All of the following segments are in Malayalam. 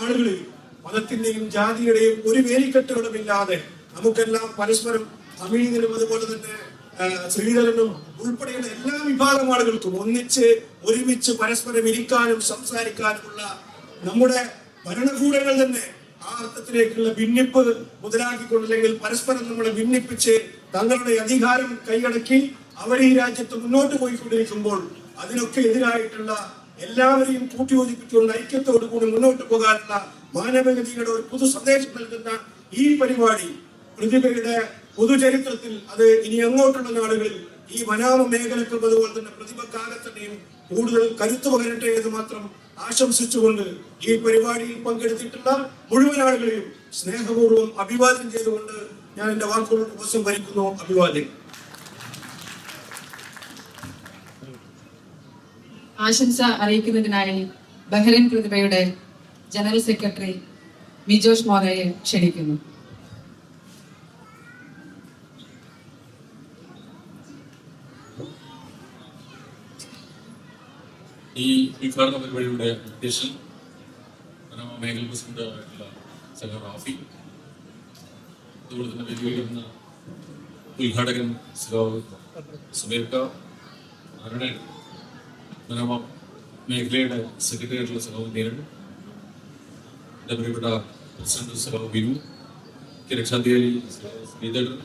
ആളുകളിൽ മതത്തിന്റെയും ജാതിയുടെയും ഒരു വേലിക്കെട്ടുകളുമില്ലാതെ നമുക്കെല്ലാം പരസ്പരം അമീതിനും അതുപോലെ തന്നെ ശ്രീധരനും ഉൾപ്പെടെയുള്ള എല്ലാ വിഭാഗം ആളുകൾക്കും ഒരുമിച്ച് പരസ്പരം ഇരിക്കാനും സംസാരിക്കാനുമുള്ള നമ്മുടെ ഭരണകൂടങ്ങൾ തന്നെ ആ അർത്ഥത്തിലേക്കുള്ള ഭിന്നിപ്പ് മുതലാക്കിക്കൊണ്ടില്ലെങ്കിൽ പരസ്പരം നമ്മളെ ഭിന്നിപ്പിച്ച് തങ്ങളുടെ അധികാരം കൈയടക്കി അവർ ഈ രാജ്യത്ത് മുന്നോട്ട് പോയിക്കൊണ്ടിരിക്കുമ്പോൾ അതിനൊക്കെ എതിരായിട്ടുള്ള എല്ലാവരെയും കൂട്ടിയോജിപ്പിച്ചുകൊണ്ട് ഐക്യത്തോടു കൂടി മുന്നോട്ട് പോകാനുള്ള മാനവികതയുടെ ഒരു പുതു സന്ദേശം നൽകുന്ന ഈ പരിപാടി പ്രതിഭയുടെ പൊതുചരിത്രത്തിൽ അത് ഇനി അങ്ങോട്ടുള്ള നാളുകളിൽ ഈ വനാമ മേഖലക്കും അതുപോലെ തന്നെ പ്രതിഭക്കാലത്തിന്റെയും കൂടുതൽ കരുത്തു പകരട്ടെ എന്ന് മാത്രം ആശംസിച്ചുകൊണ്ട് ഈ പരിപാടിയിൽ പങ്കെടുത്തിട്ടുള്ള മുഴുവൻ ആളുകളെയും സ്നേഹപൂർവ്വം അഭിവാദ്യം ചെയ്തുകൊണ്ട് ഞാൻ എന്റെ വാക്കുകൾ ഉപസംഹരിക്കുന്നു. അഭിവാദ്യം. ആശംസ അറിയിക്കുന്നതിനായി ബഹ്റൈൻ പ്രതിഭയുടെ ജനറൽ സെക്രട്ടറി മിജോഷ് മോദയെ ക്ഷണിക്കുന്നു. ഈ ഉദ്ഘാടന പരിപാടിയുടെ അധ്യക്ഷൻ മേഖല പ്രസിഡന്റായിട്ടുള്ള സഖാ റാഫി, അതുപോലെ തന്നെ വേദിയിലിരുന്ന ഉദ്ഘാടകൻ സുബേർക്ക, അരുണൻ, മനോമ മേഖലയുടെ സെക്രട്ടറി ആയിട്ടുള്ള സഖാവ് നീരൻ, എൻ്റെ പ്രിയപ്പെട്ട പ്രസിഡന്റ് സഖാവ് ബിനു, രക്ഷാധികാരി ശ്രീധരൻ,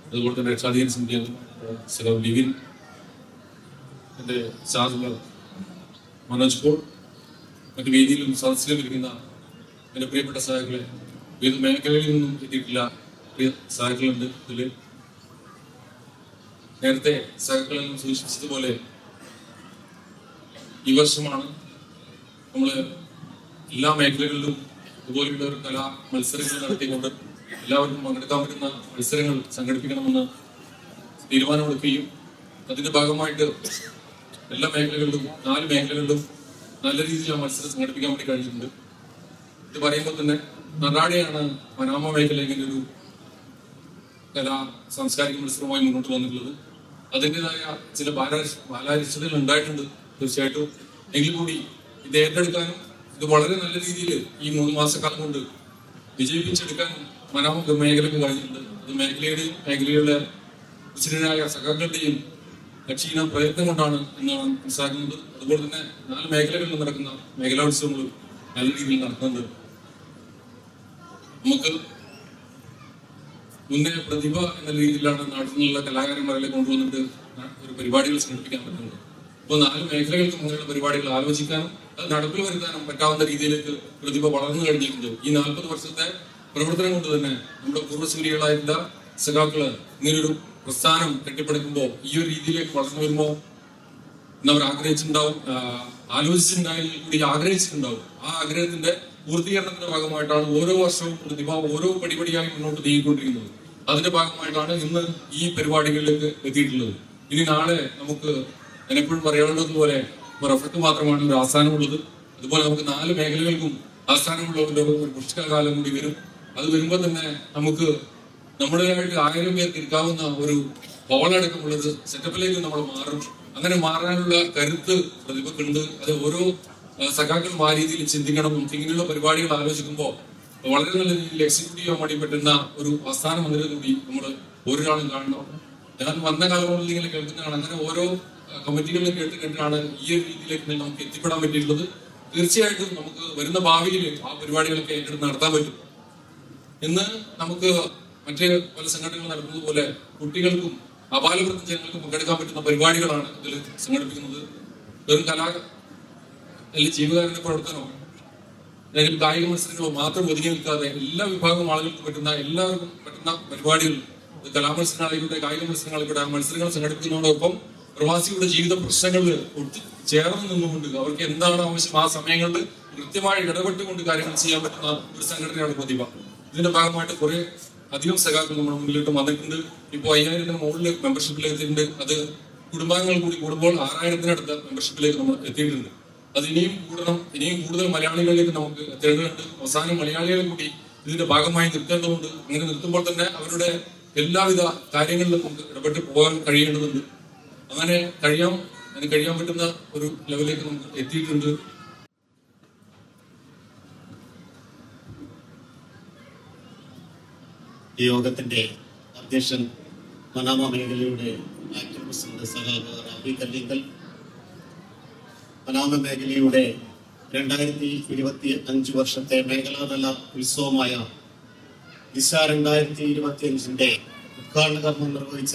അതുപോലെ തന്നെ രക്ഷാധികാരി സമിതി സഖാവ് ലിവിൻ, എൻ്റെ ചാർജ് മനോജ് പോൾ, മറ്റു വേദിയിലും സദസ്സിലും ഇരിക്കുന്ന എൻ്റെ പ്രിയപ്പെട്ട സഹാക്കളെ, ഏത് മേഖലയിൽ നിന്നും എത്തിയിട്ടില്ല പ്രിയ സഹാക്കളുണ്ട്. ഇതിൽ നേരത്തെ സഹാക്കളെല്ലാം സൂചിപ്പിച്ചതുപോലെ ഈ വർഷമാണ് നമ്മൾ എല്ലാ മേഖലകളിലും ഇതുപോലെയുള്ള ഒരു കലാ മത്സരങ്ങൾ നടത്തിക്കൊണ്ട് എല്ലാവർക്കും പങ്കെടുക്കാൻ പറ്റുന്ന മത്സരങ്ങൾ സംഘടിപ്പിക്കണമെന്ന് തീരുമാനമെടുക്കുകയും അതിന്റെ ഭാഗമായിട്ട് എല്ലാ മേഖലകളിലും 4 മേഖലകളിലും നല്ല രീതിയിൽ ആ മത്സരം സംഘടിപ്പിക്കാൻ വേണ്ടി കഴിഞ്ഞിട്ടുണ്ട്. ഇത് പറയുമ്പോൾ തന്നെ നറാടെയാണ് വനാമ മേഖല ഇങ്ങനെ ഒരു കലാ സാംസ്കാരിക മത്സരവുമായി മുന്നോട്ട് വന്നിട്ടുള്ളത്. അതിൻ്റെതായ ചില ബാലാരിഷ്ടതകൾ ഉണ്ടായിട്ടുണ്ട് തീർച്ചയായിട്ടും. എങ്കിൽ കൂടി ഇത് ഏറ്റെടുക്കാനും ഇത് വളരെ നല്ല രീതിയിൽ ഈ 3 മാസക്കാലം കൊണ്ട് വിജയിപ്പിച്ചെടുക്കാനും വനാമ മേഖലയ്ക്ക് കഴിഞ്ഞിട്ടുണ്ട്. അത് മേഖലയുടെ ഉച്ചിരായ സഖാക്കളുടെയും കക്ഷിയിന പ്രയത്നം കൊണ്ടാണ് എന്നാണ് മനസ്സിലാക്കുന്നത്. അതുപോലെ തന്നെ 4 മേഖലകളിൽ നടക്കുന്ന മേഖലോത്സവങ്ങൾ നല്ല രീതിയിൽ നടക്കുന്നുണ്ട്. നമുക്ക് മുന്നേ പ്രതിഭ എന്ന രീതിയിലാണ് നാട്ടിൽ നിന്നുള്ള കലാകാരന്മാരെ കൊണ്ടുവന്നിട്ട് ഒരു പരിപാടികൾ സംഘടിപ്പിക്കാൻ പറ്റുന്നത്. ഇപ്പോൾ 4 മേഖലകൾക്ക് മുന്നിലുള്ള പരിപാടികൾ ആലോചിക്കാനും അത് നടപ്പിൽ വരുത്താനും പറ്റാവുന്ന രീതിയിലേക്ക് പ്രതിഭ വളർന്നു കഴിഞ്ഞിട്ടുണ്ട്. ഈ 40 വർഷത്തെ പ്രവർത്തനം കൊണ്ട് തന്നെ നമ്മുടെ പൂർവ്വസൂരികളായിട്ടുള്ള സഖാക്കള് ഇങ്ങനൊരു പ്രസ്ഥാനം കെട്ടിപ്പടുക്കുമ്പോൾ ഈ ഒരു രീതിയിലേക്ക് വളർന്നു വരുമ്പോൾ എന്നവർ ആഗ്രഹിച്ചിട്ടുണ്ടാവും, ആലോചിച്ചിട്ടുണ്ടായാലും കൂടി ആഗ്രഹിച്ചിട്ടുണ്ടാവും. ആ ആഗ്രഹത്തിന്റെ പൂർത്തീകരണത്തിന്റെ ഭാഗമായിട്ടാണ് ഓരോ വർഷവും പ്രതിഭ ഓരോ പടിപടിയായി മുന്നോട്ട് നീങ്ങിക്കൊണ്ടിരിക്കുന്നത്. അതിന്റെ ഭാഗമായിട്ടാണ് ഇന്ന് ഈ പരിപാടികളിലേക്ക് എത്തിയിട്ടുള്ളത്. ഇനി നാളെ നമുക്ക് ഞാൻ എപ്പോഴും പറയാനുള്ളതുപോലെ റഫക്ക് മാത്രമാണ് ഒരു ആസ്ഥാനമുള്ളത്. അതുപോലെ നമുക്ക് 4 മേഖലകൾക്കും ആസ്ഥാനമുള്ളവരുടെ ഒരു പുഷ്കകാലം കൂടി വരും. അത് വരുമ്പോൾ തന്നെ നമുക്ക് നമ്മുടേതായിട്ട് 1000 പേർക്ക് ഇരിക്കാവുന്ന ഒരു ഹോളടക്കമുള്ളത് സെറ്റപ്പിലേക്ക് നമ്മൾ മാറും. അങ്ങനെ മാറാനുള്ള കരുത്ത് പ്രതിഭക്കുണ്ട്. അത് ഓരോ സഖാക്കളും ആ രീതിയിൽ ചിന്തിക്കണം. ഇങ്ങനെയുള്ള പരിപാടികൾ ആലോചിക്കുമ്പോൾ വളരെ നല്ല രീതിയിൽ എക്സിക്യൂട്ട് ചെയ്യാൻ വേണ്ടി പറ്റുന്ന ഒരു ആസ്ഥാന മന്ദിരം കൂടി നമ്മൾ ഓരോരാളും കാണണം. ഞാൻ വന്ന കാലങ്ങളിൽ ഇങ്ങനെ കേൾക്കുന്നതാണ്. അങ്ങനെ ഓരോ കമ്മിറ്റികളിലും കേട്ടിട്ടാണ് ഈ ഒരു രീതിയിലേക്ക് നമുക്ക് എത്തിപ്പെടാൻ പറ്റിയിട്ടുള്ളത്. തീർച്ചയായിട്ടും നമുക്ക് വരുന്ന ഭാവിയിൽ ആ പരിപാടികളൊക്കെ ഏറ്റെടുത്ത് നടത്താൻ പറ്റും. ഇന്ന് നമുക്ക് മറ്റ് പല സംഘടനകൾ നടക്കുന്നത് പോലെ കുട്ടികൾക്കും അപാലവൃദ്ധ ജനങ്ങൾക്കും പങ്കെടുക്കാൻ പറ്റുന്ന പരിപാടികളാണ് ഇതിൽ സംഘടിപ്പിക്കുന്നത്. വെറും അല്ലെങ്കിൽ ജീവകാരുണ്യ പ്രവർത്തനമോ അല്ലെങ്കിൽ കായിക മത്സരങ്ങളോ മാത്രം ഒതുങ്ങി നിൽക്കാതെ എല്ലാ വിഭാഗം ആളുകൾക്കും എല്ലാവർക്കും പറ്റുന്ന പരിപാടികൾ, കലാമത്സരങ്ങളായിക്കോട്ടെ കായിക മത്സരങ്ങളായിക്കോട്ടെ, ആ മത്സരങ്ങൾ സംഘടിപ്പിക്കുന്നതോടൊപ്പം പ്രവാസികളുടെ ജീവിത പ്രശ്നങ്ങൾ ചേർന്ന് നിന്നുകൊണ്ട് അവർക്ക് എന്താണ് ആവശ്യം ആ സമയങ്ങളിൽ കൃത്യമായി ഇടപെട്ടുകൊണ്ട് കാര്യങ്ങൾ ചെയ്യാൻ പറ്റുന്ന ഒരു സംഘടനയാണ് പ്രതിഭ. ഇതിന്റെ ഭാഗമായിട്ട് കുറെ അധികം സഖാക്കൾ നമ്മുടെ മുന്നിലോട്ട് വന്നിട്ടുണ്ട്. ഇപ്പോൾ 5000-ന് മുകളിൽ മെമ്പർഷിപ്പിലേക്ക് അത് കുടുംബാംഗങ്ങൾ കൂടി കൂടുമ്പോൾ 6000-നടുത്ത മെമ്പർഷിപ്പിലേക്ക് നമ്മൾ എത്തിയിട്ടുണ്ട്. അത് ഇനിയും കൂടണം. ഇനിയും കൂടുതൽ മലയാളികളിലേക്ക് നമുക്ക് എത്തേണ്ടതുണ്ട്. അവസാനം മലയാളികളെ കൂടി ഇതിന്റെ ഭാഗമായി നിർത്തേണ്ടതുണ്ട്. അങ്ങനെ നിർത്തുമ്പോൾ തന്നെ അവരുടെ എല്ലാവിധ കാര്യങ്ങളിലും നമുക്ക് ഇടപെട്ട് പോകാൻ കഴിയേണ്ടതുണ്ട്. അങ്ങനെ കഴിയാൻ പറ്റുന്ന ഒരു ലെവലിലേക്ക് നമുക്ക് എത്തിയിട്ടുണ്ട്. ഈ യോഗത്തിന്റെ അധ്യക്ഷൻ മനാമ മേഖലയുടെ ആക്ടീവ് പ്രസിഡന്റ് സഖാവ് റാബി കല്ലിങ്കൽ, മനാമ മേഖലയുടെ 2025 വർഷത്തെ മേഖലാതല ഉത്സവമായ ദിശ 2025 ഉദ്ഘാടന കർമ്മം നിർവഹിച്ച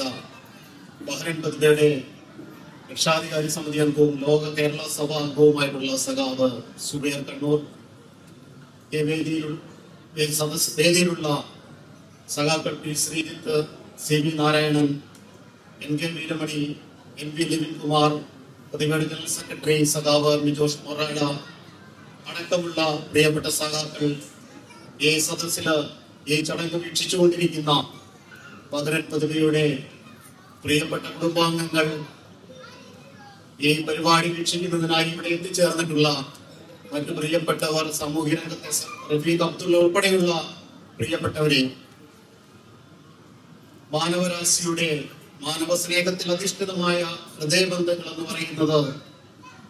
ബഹ്റൈൻ പ്രതിഭയുടെ രക്ഷാധികാരി സമിതി അംഗവും ലോക കേരള സഭ അംഗവുമായിട്ടുള്ള സഖാവ് സുബൈർ കണ്ണൂർ, ഈ വേദിയിലുള്ള സഖാക്കൾ P Sreejith, C V Narayanan, N K Veeramani, N V Livin Kumar, പ്രതിഭയുടെ ജനറൽ സെക്രട്ടറി സഖാവ് മിജോഷ് മൊറാഡ അടക്കമുള്ള പ്രിയപ്പെട്ട സഖാക്കൾ, ഈ സദസ്സില് ഈ ചടങ്ങ് വീക്ഷിച്ചുകൊണ്ടിരിക്കുന്ന ബഹ്റൈൻ പ്രതിഭയുടെ പ്രിയപ്പെട്ട കുടുംബാംഗങ്ങൾ, ഈ പരിപാടി വീക്ഷിക്കുന്നതിനായി ഇവിടെ എത്തിച്ചേർന്നിട്ടുള്ള മറ്റു പ്രിയപ്പെട്ടവർ, സാമൂഹ്യ രംഗത്തെ റഫീഖ് അബ്ദുള്ള ഉൾപ്പെടെയുള്ള പ്രിയപ്പെട്ടവരെ, മാനവരാശിയുടെ മാനവ സ്നേഹത്തിൽ അധിഷ്ഠിതമായ ഹൃദയബന്ധങ്ങൾ എന്ന് പറയുന്നത്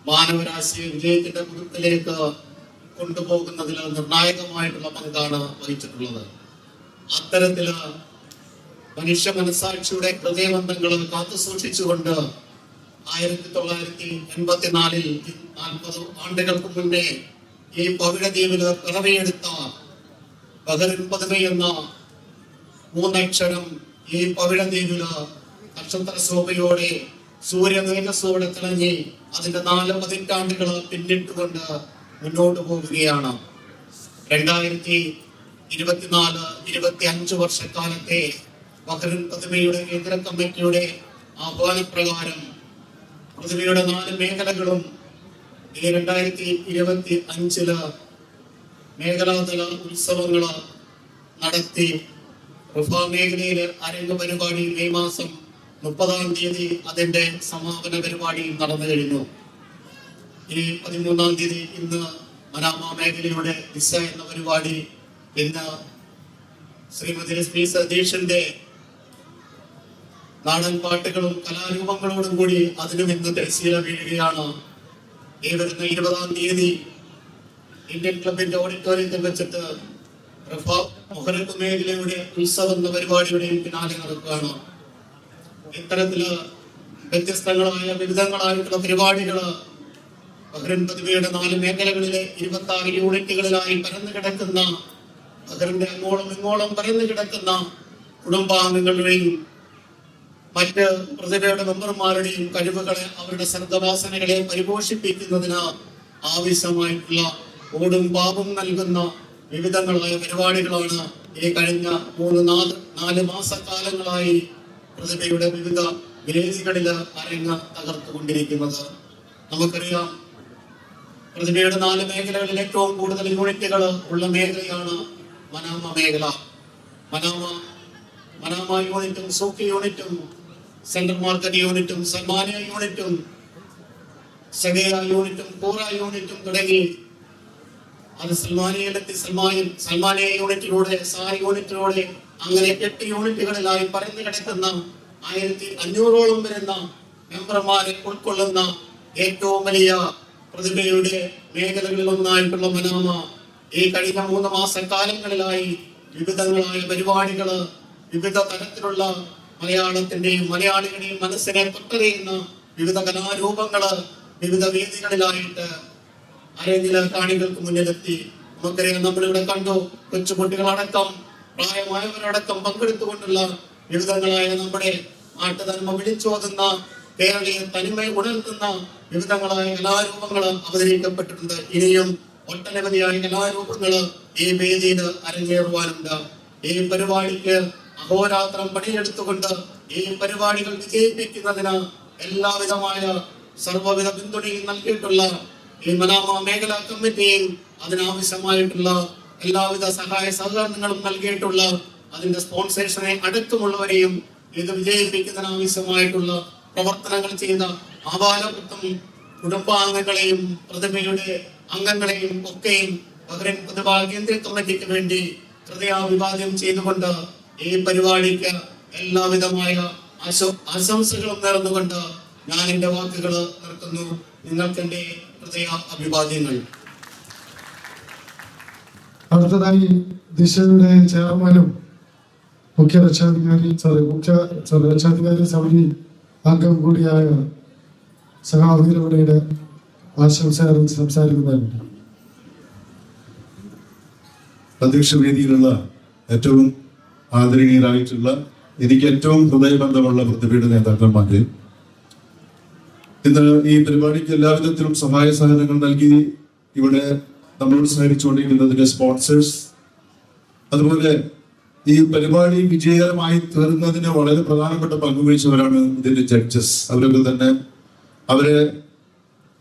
മാനവരാശിയെ വിജയത്തിന്റെ കുതിപ്പിലേക്ക് കൊണ്ടുപോകുന്നതിൽ നിർണായകമായിട്ടുള്ള പങ്കാണ് വഹിച്ചിട്ടുള്ളത്. അത്തരത്തില് മനുഷ്യ മനസാക്ഷിയുടെ ഹൃദയബന്ധങ്ങൾ കാത്തു സൂക്ഷിച്ചുകൊണ്ട് 1984 40 ആണ്ടുകൾക്ക് മുന്നേ ഈ പവിഴദ്വീപില് പിറവിയെടുത്ത ബഹ്റൈൻ പ്രതിഭ എന്ന 3 അക്ഷരം ഈ പവിഴദ്വീപില് നക്ഷത്ര ശോഭയോടെ സൂര്യതേജസ്സോടെ തിളങ്ങി അതിന്റെ 4 പതിറ്റാണ്ടുകൾ പിന്നിട്ടുകൊണ്ട് മുന്നോട്ട് പോകുകയാണ്. 2024-25 വർഷക്കാലത്തെ ബഹ്റൈൻ പ്രതിഭയുടെ കേന്ദ്ര കമ്മിറ്റിയുടെ ആഹ്വാനപ്രകാരം പ്രതിഭയുടെ 4 മേഖലകളും ഈ 2025 മേഖലാതല ഉത്സവങ്ങള് നടത്തി. റിഫ മേഖലയിലെ അരങ്ങ് പരിപാടി മെയ് മാസം 30-ാം തീയതി അതിന്റെ സമാപന പരിപാടി നടന്നു കഴിഞ്ഞു. ഈ 13-ാം തീയതി ഇന്ന് മനാമ മേഖലയുടെ ദിശ എന്ന പരിപാടി ഇന്ന് ശ്രീമതി രശ്മി സതീഷിന്റെ നാടൻ പാട്ടുകളും കലാരൂപങ്ങളോടും കൂടി അതിനും ഇന്ന് തിരശ്ശീല വീഴുകയാണ്. ഈ വരുന്ന 20-ാം തീയതി ഇന്ത്യൻ ക്ലബിന്റെ ഓഡിറ്റോറിയത്തിൽ വെച്ചിട്ട് മുഹറത്ത് മേഖലയുടെ ഉത്സവം എന്ന പരിപാടിയുടെയും പിന്നാലെ നടക്കുകയാണ്. ഇത്തരത്തില് വ്യത്യസ്തങ്ങളായ വിവിധങ്ങളായിട്ടുള്ള പരിപാടികള് ബഹ്റൈൻ പ്രതിഭയുടെ 4 മേഖലകളിലെ 26 യൂണിറ്റുകളിലായി പരന്നു കിടക്കുന്ന, ബഹ്റൈന്റെ അങ്ങോളം ഇങ്ങോളം പരന്നു കിടക്കുന്ന കുടുംബാംഗങ്ങളുടെയും മറ്റ് പ്രതിഭയുടെ മെമ്പർമാരുടെയും കഴിവുകളെ, അവരുടെ സർഗവാസനകളെ പരിപോഷിപ്പിക്കുന്നതിന് ആവശ്യമായിട്ടുള്ള ഓടും പാപം നൽകുന്ന വിവിധങ്ങളായ പരിപാടികളാണ് ഈ കഴിഞ്ഞ 3-4 മാസക്കാലങ്ങളായി പ്രതിഭയുടെ വിവിധ വേദികളിൽ അരങ്ങ് തകർത്തുകൊണ്ടിരിക്കുന്നത്. നമുക്കറിയാം, പ്രതിഭയുടെ 4 മേഖലകളിൽ ഏറ്റവും കൂടുതൽ യൂണിറ്റുകൾ ഉള്ള മേഖലയാണ് മനാമ മേഖല. മനാമ യൂണിറ്റും സൂക്കി യൂണിറ്റും സെൻട്രൽ മാർക്കറ്റ് യൂണിറ്റും സൽമാനിയ യൂണിറ്റും സഗേയ യൂണിറ്റും കൂറ യൂണിറ്റും തുടങ്ങി അത് സൽമാനിയയിലെത്തി സൽമാനിയ യൂണിറ്റിലൂടെ സാരി യൂണിറ്റിലൂടെ അങ്ങനെ 8 യൂണിറ്റുകളിലായി പരന്നു കിടക്കുന്ന 1500ഓളം വരുന്ന മെമ്പർമാരെ ഉൾക്കൊള്ളുന്ന ഏറ്റവും വലിയ പ്രതിഭയുടെ മേഖലകളിൽ ഒന്നായിട്ടുള്ള മനാമ ഈ കഴിഞ്ഞ 3 മാസക്കാലങ്ങളിലായി വിവിധങ്ങളായ പരിപാടികള്, വിവിധ തരത്തിലുള്ള മലയാളത്തിന്റെയും മലയാളികളുടെയും മനസ്സിനെ തൊട്ടറിയുന്ന വിവിധ കലാരൂപങ്ങള് വിവിധ വേദികളിലായിട്ട് അരങ്ങിലെ കാണികൾക്ക് മുന്നിലെത്തി. നമുക്കറിയാം, നമ്മളിവിടെ കണ്ടു കൊച്ചുകുട്ടികളടക്കം പ്രായമായവരടക്കം പങ്കെടുത്തുകൊണ്ടുള്ള വിവിധങ്ങളായ നമ്മുടെ നാട്ടുതന്മ വിളിച്ചോതുന്ന കേരളീയ തനിമ ഉണർത്തുന്ന വിവിധങ്ങളായ കലാരൂപങ്ങൾ അവതരിക്കപ്പെട്ടിട്ടുണ്ട്. ഇനിയും ഒട്ടനവധിയായ കലാരൂപങ്ങള് ഈ വേദിയിൽ അരങ്ങേറുവാനുണ്ട്. ഈ പരിപാടിക്ക് അഹോരാത്രം പണിയെടുത്തുകൊണ്ട് ഈ പരിപാടികൾ വിജയിപ്പിക്കുന്നതിന് എല്ലാവിധമായ സർവ്വവിധ പിന്തുണയും നൽകിയിട്ടുള്ള ഈ മനാമ മേഖലാ കമ്മിറ്റിയും അതിനാവശ്യമായിട്ടുള്ള എല്ലാവിധ സഹായ സഹകരണങ്ങളും നൽകിയിട്ടുള്ള അതിന്റെ സ്പോൺസേഴ്സിനെ അടക്കമുള്ളവരെയും ഇത് വിജയിപ്പിക്കുന്നതിനാവശ്യമായിട്ടുള്ള പ്രവർത്തനങ്ങൾ ചെയ്ത ആബാലവൃത്തം കുടുംബാംഗങ്ങളെയും പ്രതിഭയുടെ അംഗങ്ങളെയും ഒക്കെയും ബഹ്റൈൻ പ്രതിഭാ കേന്ദ്ര കമ്മിറ്റിക്ക് വേണ്ടി ഹൃദയാഭിവാദ്യം ചെയ്തുകൊണ്ട് ഈ പരിപാടിക്ക് എല്ലാവിധമായ ആശംസകളും നേർന്നുകൊണ്ട് ഞാൻ എന്റെ വാക്കുകൾ നിർത്തുന്നു. നിങ്ങൾക്ക് എന്റെ ഹൃദയ അഭിവാദ്യങ്ങൾ. അടുത്തതായി ദിശയുടെ ചെയർമാനും മുഖ്യ രക്ഷാധികാരി സമിതി അംഗം കൂടിയായ സഹാവീരമണിയുടെ ആശംസ അറിയിച്ച് സംസാരിക്കുന്നതായിരുന്നു. അധ്യക്ഷ വേദിയിലുള്ള ഏറ്റവും ആദരണീയരായിട്ടുള്ള എനിക്ക് ഏറ്റവും ഹൃദയബന്ധമുള്ള പ്രതിഭയുടെ നേതാക്കന്മാര്, ഇന്ന് ഈ പരിപാടിക്ക് എല്ലാവിധത്തിലും സഹായ സഹകരണങ്ങൾ നൽകി ഇവിടെ നമ്മളോട് സഹകരിച്ചുകൊണ്ടിരിക്കുന്നതിന്റെ സ്പോൺസേഴ്സ്, അതുപോലെ ഈ പരിപാടി വിജയകരമായി തീർന്നതിന് വളരെ പ്രധാനപ്പെട്ട പങ്കുവഹിച്ചവരാണ് ഇതിന്റെ ജഡ്ജസ്. അവരൊക്കെ തന്നെ അവരെ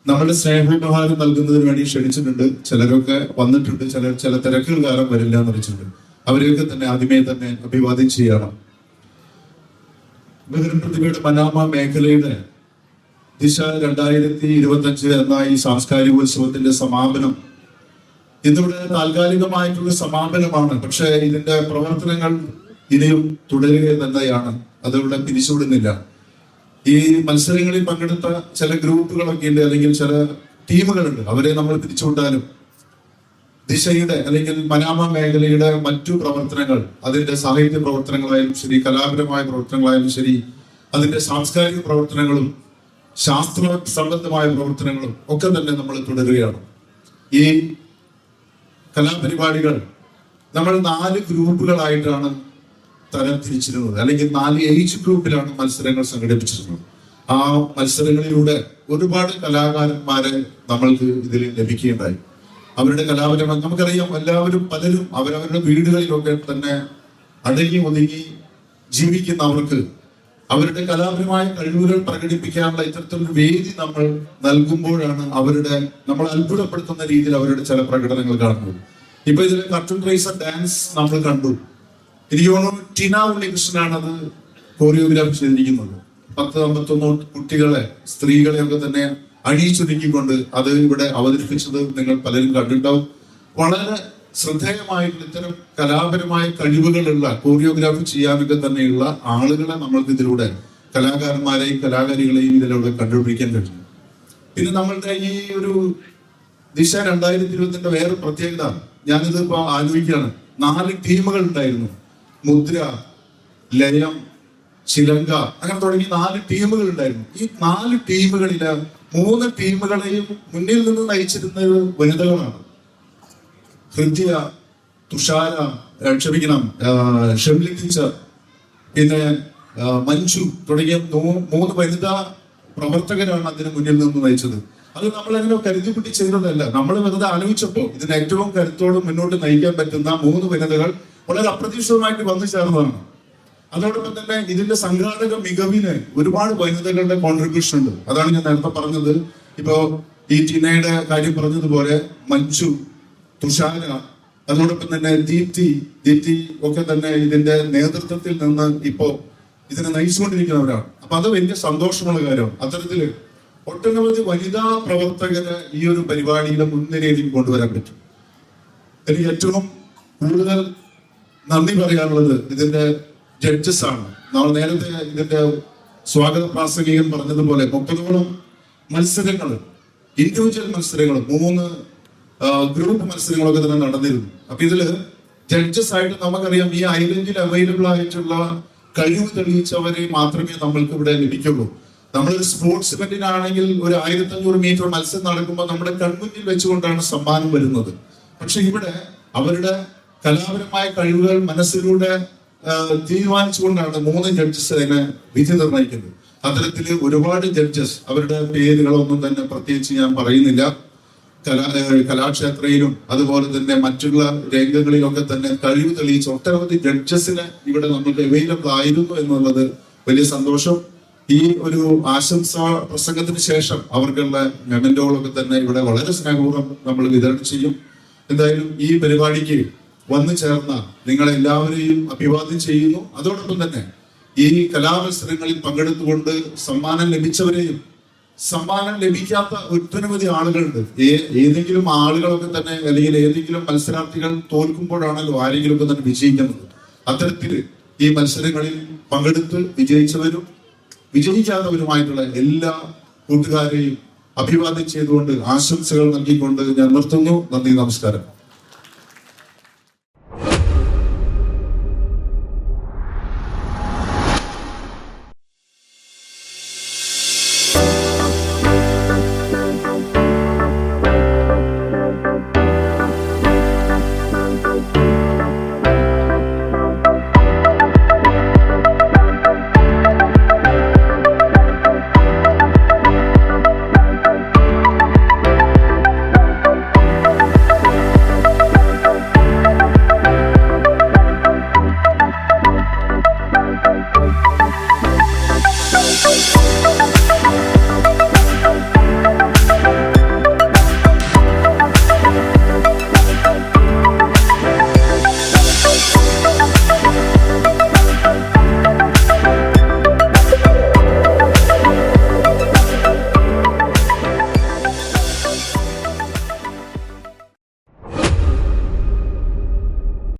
നമ്മുടെ സ്നേഹോപഹാരം നൽകുന്നതിന് വേണ്ടി ക്ഷണിച്ചിട്ടുണ്ട്. ചിലരൊക്കെ വന്നിട്ടുണ്ട്, ചില തിരക്കുകൾ കാരണം വരില്ല എന്ന് വെച്ചിട്ടുണ്ട്. അവരെയൊക്കെ തന്നെ ആദ്യമേ തന്നെ അഭിവാദ്യം ചെയ്യണം. ബഹ്റിൻ പ്രതിഭയുടെ മനാമ മേഖലയുടെ ദിശ 2025 എന്ന ഈ സാംസ്കാരികോത്സവത്തിന്റെ സമാപനം ഇന്നിവിടെ താൽക്കാലികമായിട്ടുള്ള സമാപനമാണ്. പക്ഷെ ഇതിന്റെ പ്രവർത്തനങ്ങൾ ഇനിയും തുടരുക തന്നെയാണ്. അതിവിടെ പിരിച്ചുവിടുന്നില്ല. ഈ മത്സരങ്ങളിൽ പങ്കെടുത്ത ചില ഗ്രൂപ്പുകളൊക്കെ ഉണ്ട്, അല്ലെങ്കിൽ ചില ടീമുകളുണ്ട്. അവരെ നമ്മൾ പിരിച്ചുവിട്ടാലും ദിശയുടെ അല്ലെങ്കിൽ മനാമ മേഖലയുടെ മറ്റു പ്രവർത്തനങ്ങൾ, അതിന്റെ സാഹിത്യ പ്രവർത്തനങ്ങളായാലും ശരി, കലാപരമായ പ്രവർത്തനങ്ങളായാലും ശരി, അതിന്റെ സാംസ്കാരിക പ്രവർത്തനങ്ങളും ശാസ്ത്ര സംബന്ധമായ പ്രവർത്തനങ്ങളും ഒക്കെ തന്നെ നമ്മൾ തുടരുകയാണ്. ഈ കലാപരിപാടികൾ നമ്മൾ 4 ഗ്രൂപ്പുകളായിട്ടാണ് തരംതിരിച്ചിരുന്നത്, അല്ലെങ്കിൽ 4 ഏജ് ഗ്രൂപ്പിലാണ് മത്സരങ്ങൾ സംഘടിപ്പിച്ചിരുന്നത്. ആ മത്സരങ്ങളിലൂടെ ഒരുപാട് കലാകാരന്മാരെ നമ്മൾക്ക് ഇതിൽ ലഭിക്കുകയുണ്ടായി. അവരുടെ കലാപരമായി നമുക്കറിയാം, പലരും അവരവരുടെ വീടുകളിലൊക്കെ തന്നെ അടങ്ങി ഒതുങ്ങി ജീവിക്കുന്നവർക്ക് അവരുടെ കലാപരമായ കഴിവുകൾ പ്രകടിപ്പിക്കാനുള്ള ഇത്തരത്തിലൊരു വേദി നമ്മൾ നൽകുമ്പോഴാണ് നമ്മൾ അത്ഭുതപ്പെടുത്തുന്ന രീതിയിൽ അവരുടെ ചില പ്രകടനങ്ങൾ കാണുന്നത്. ഇപ്പൊ ഇതിൽ കർട്ടൻ റൈസർ ഡാൻസ് നമ്മൾ കണ്ടു. എനിക്ക് തോന്നുന്നു ടിന ഉണ്ണികൃഷ്ണനാണ് അത് കോറിയോഗ്രാഫി ചെയ്തിരിക്കുന്നത്. 10-51 കുട്ടികളെ, സ്ത്രീകളെയൊക്കെ തന്നെ അണിയിച്ചൊരുക്കിക്കൊണ്ട് അത് ഇവിടെ അവതരിപ്പിച്ചത് നിങ്ങൾ പലരും കണ്ടിട്ടുണ്ടാവും. വളരെ ശ്രദ്ധേയമായിട്ടുള്ള ഇത്തരം കലാപരമായ കഴിവുകളുള്ള കോറിയോഗ്രാഫി ചെയ്യാനൊക്കെ തന്നെയുള്ള ആളുകളെ നമ്മൾക്ക് ഇതിലൂടെ, കലാകാരന്മാരെയും കലാകാരികളെയും ഇതിലൂടെ കണ്ടുപിടിക്കാൻ കഴിയും. പിന്നെ നമ്മളുടെ ഈ ഒരു ദിശ 2020 വേറെ പ്രത്യേകത, ഞാനിത് ഇപ്പൊ ആലോചിക്കുകയാണ്. 4 ടീമുകൾ ഉണ്ടായിരുന്നു. മുദ്ര, ലയം, ചിലങ്ക, അങ്ങനെ തുടങ്ങി 4 ടീമുകൾ ഉണ്ടായിരുന്നു. ഈ 4 ടീമുകളില് 3 ടീമുകളെയും മുന്നിൽ നിന്ന് നയിച്ചിരുന്നത് വനിതകളാണ്. ഹൃദ്യ, തുഷാര, ഷെംലി ടീച്ചർ, പിന്നെ മഞ്ജു തുടങ്ങിയ 3 വനിതാ പ്രവർത്തകരാണ് അതിന് മുന്നിൽ നിന്ന് നയിച്ചത്. അത് നമ്മളങ്ങനെ കരുതിപ്പിട്ടി ചെയ്തതല്ല. നമ്മൾ വെറുതെ ആലോചിച്ചപ്പോൾ ഇതിന് ഏറ്റവും കരുത്തോടെ മുന്നോട്ട് നയിക്കാൻ പറ്റുന്ന 3 വനിതകൾ വളരെ അപ്രതീക്ഷിതമായിട്ട് വന്നു ചേർന്നതാണ്. അതോടൊപ്പം തന്നെ ഇതിന്റെ സംഘാടക മികവിന് ഒരുപാട് വനിതകളുടെ കോൺട്രിബ്യൂഷൻ ഉണ്ട്. അതാണ് ഞാൻ നേരത്തെ പറഞ്ഞത്. ഇപ്പോ ഈ ടിനയുടെ കാര്യം പറഞ്ഞതുപോലെ മഞ്ജു, തുഷാര, അതോടൊപ്പം തന്നെ ദീപ്തി ഒക്കെ തന്നെ ഇതിന്റെ നേതൃത്വത്തിൽ നിന്ന് ഇപ്പോ ഇതിനെ നയിച്ചുകൊണ്ടിരിക്കുന്നവരാണ്. അപ്പൊ അത് വലിയ സന്തോഷമുള്ള കാര്യമാണ്. അത്തരത്തില് ഒട്ടനവധി വനിതാ പ്രവർത്തകരെ ഈ ഒരു പരിപാടിയുടെ മുൻനിരയിൽ കൊണ്ടുവരാൻ പറ്റും. എനിക്ക് ഏറ്റവും കൂടുതൽ നന്ദി പറയാനുള്ളത് ഇതിന്റെ ജഡ്ജസ് ആണ്. നമ്മൾ നേരത്തെ ഇതിന്റെ സ്വാഗത പ്രാസംഗികൻ പറഞ്ഞതുപോലെ 30ഓളം മത്സരങ്ങൾ, ഇൻഡിവിജ്വൽ മത്സരങ്ങൾ, 3 ഗ്രൂപ്പ് മത്സരങ്ങളൊക്കെ തന്നെ നടന്നിരുന്നു. അപ്പൊ ഇതില് ജഡ്ജസ് ആയിട്ട് നമുക്കറിയാം, ഈ ഐലൻഡിൽ അവൈലബിൾ ആയിട്ടുള്ള കഴിവ് തെളിയിച്ചവരെ മാത്രമേ നമ്മൾക്ക് ഇവിടെ ലഭിക്കുള്ളൂ. നമ്മളൊരു സ്പോർട്സ് ഇവന്റിനാണെങ്കിൽ ഒരു 1500 മീറ്റർ മത്സരം നടക്കുമ്പോൾ നമ്മുടെ കൺമുന്നിൽ വെച്ചുകൊണ്ടാണ് സമ്മാനം വരുന്നത്. പക്ഷെ ഇവിടെ അവരുടെ കലാപരമായ കഴിവുകൾ മനസ്സിലൂടെ തീരുമാനിച്ചുകൊണ്ടാണ് 3 ജഡ്ജസ് അതിനെ വിധി നിർണ്ണയിക്കുന്നത്. അത്തരത്തില് ഒരുപാട് ജഡ്ജസ്, അവരുടെ പേരുകളൊന്നും തന്നെ പ്രത്യേകിച്ച് ഞാൻ പറയുന്നില്ല, കലാക്ഷേത്രയിലും അതുപോലെ തന്നെ മറ്റുള്ള രംഗങ്ങളിലൊക്കെ തന്നെ കഴിവ് തെളിയിച്ച ഒട്ടനവധി ജഡ്ജസിന് ഇവിടെ നമുക്ക് അവൈലബിൾ ആയിരുന്നു എന്നുള്ളത് വലിയ സന്തോഷം. ഈ ഒരു ആശംസാ പ്രസംഗത്തിന് ശേഷം അവർക്കുള്ള മെമന്റോകളൊക്കെ തന്നെ ഇവിടെ വളരെ സ്നേഹപൂർവ്വം നമ്മൾ വിതരണം ചെയ്യും. എന്തായാലും ഈ പരിപാടിക്ക് വന്നു ചേർന്ന നിങ്ങളെല്ലാവരെയും അഭിവാദ്യം ചെയ്യുന്നു. അതോടൊപ്പം തന്നെ ഈ കലാമത്സരങ്ങളിൽ പങ്കെടുത്തുകൊണ്ട് സമ്മാനം ലഭിച്ചവരെയും, സമ്മാനം ലഭിക്കാത്ത ഒട്ടനവധി ആളുകളുണ്ട്. ഏതെങ്കിലും ആളുകളൊക്കെ തന്നെ, അല്ലെങ്കിൽ ഏതെങ്കിലും മത്സരാർത്ഥികൾ തോൽക്കുമ്പോഴാണല്ലോ ആരെങ്കിലും ഒക്കെ തന്നെ വിജയിക്കുന്നത്. അത്തരത്തില് ഈ മത്സരങ്ങളിൽ പങ്കെടുത്ത് വിജയിച്ചവരും വിജയിക്കാത്തവരുമായിട്ടുള്ള എല്ലാ കൂട്ടുകാരെയും അഭിവാദ്യം ചെയ്തുകൊണ്ട് ആശംസകൾ നൽകിക്കൊണ്ട് ഞാൻ നിർത്തുന്നു. നന്ദി, നമസ്കാരം.